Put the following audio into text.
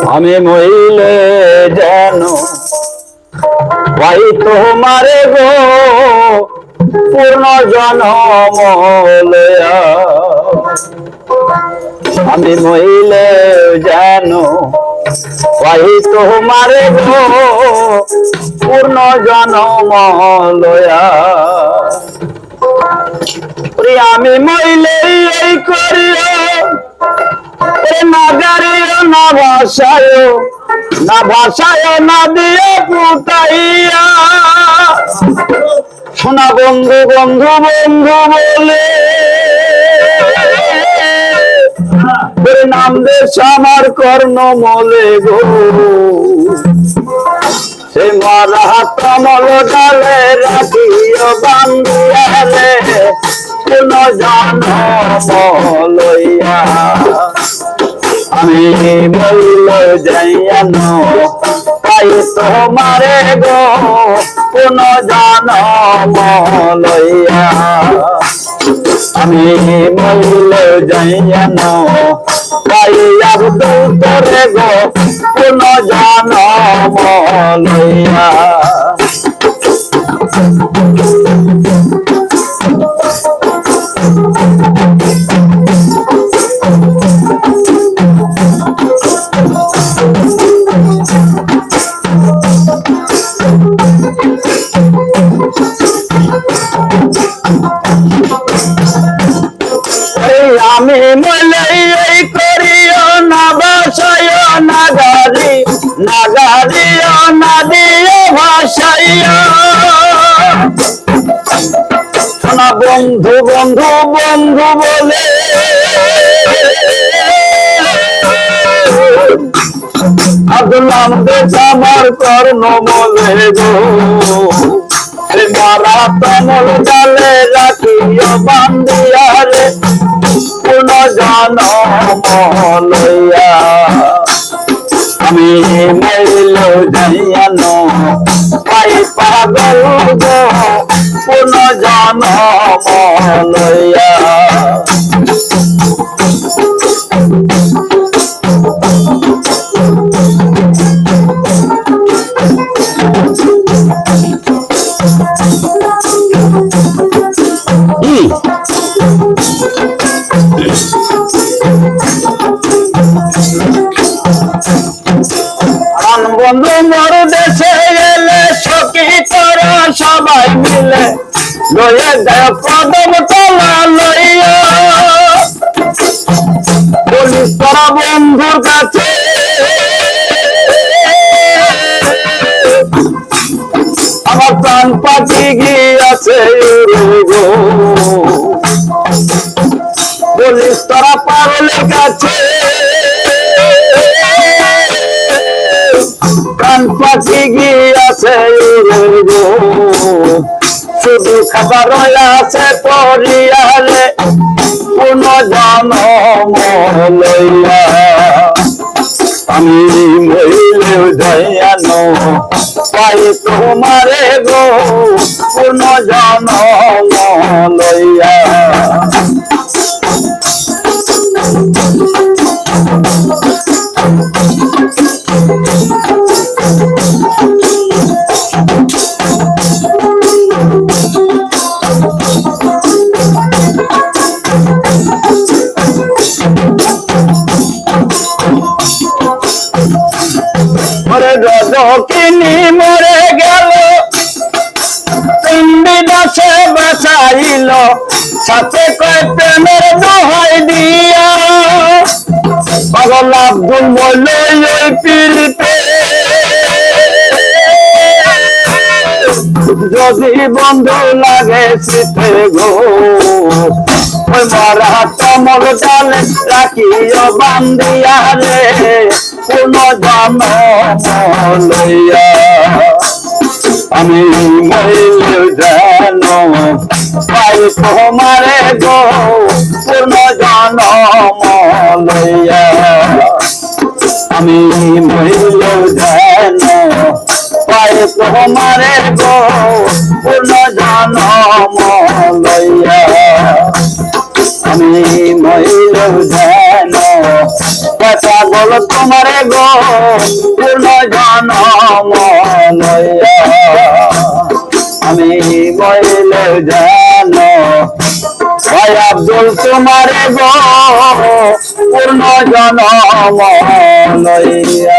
আমি মইলে যেন পাই তোমারে গো পূর্ণ জনম লয়া। আমি মইলে যেন পাই তোমারে গো পূর্ণ জনম লয়া। আমি মইলে এই করিও না গাড়িও না ভাষায় না ভাষায় না দিয়ে পুতাইয়া। শোনা বন্ধু বন্ধু বন্ধু বলে নাম দেশ আমার কর্ণ মলে গো। সে মারা কমল ডালে রাখিও বান্ধিয়ালে কোন জনম লইয়া। আমি বলল যাইয়ান পাই তোমারে গো কোন জনম লইয়া। আমি বলল যাইয়ান পাই আব্দুল তোরে গো কোন জনম লইয়া। আমি মলে এই করিও না ভাষাইও না গাড়ি না গাড়িও না দিও ভাষাইও। শোনা বন্ধু বন্ধু বন্ধু বলে আদলাম দেশ আমার কর্ণ মলে গো। মারা কমল ডালে রাখিও বান্ধিয়ালে কোন জনম লইয়া। আমি মইল যাইয়ান পাই পাগল গো কোন জনম লইয়া। বন্ধু মোর দেশে গেলে সখী তোরা সবাই মিলে লয়ে যায় কদম তলা লইয়া। বলিস তোরা বন্ধুর কাছে আমার প্রাণ পাখি গিয়াছে গো। বলিস তোরা পাগলের কাছে প্রাণ পাখি গিয়াছে গো। শুধু খাবার আছে পরিয়ালে কোন জনম লইয়া। আমি মইলে যাইয়ান পাই তোমারে গো কোন জনম লইয়া। দক্ষিণী মরে গেল পিণ্ডি দাসে বাঁচাইল সাথে কয় প্রেমের দোহাই দিয়া। পাগল আব্দুল মইল ওই পীড়িতে যদি বন্ধু লাগে শীতে গো। ওই মারা কমল ডালে রাখিও বান্ধিয়ালে কোন জনম লইয়া। আমি মইল যেন পাই তোমারে গো পূর্ণ জনম লইয়া। আমি মইল যেন পাই তোমারে গো পূর্ণ জনম লইয়া। আমি মইল যেন কথা বল তোমারে গো পূর্ণ জনম লইয়া আমি বইলে জানো ভাই আব্দুল তোমারে গো পূর্ণ জনম লইয়া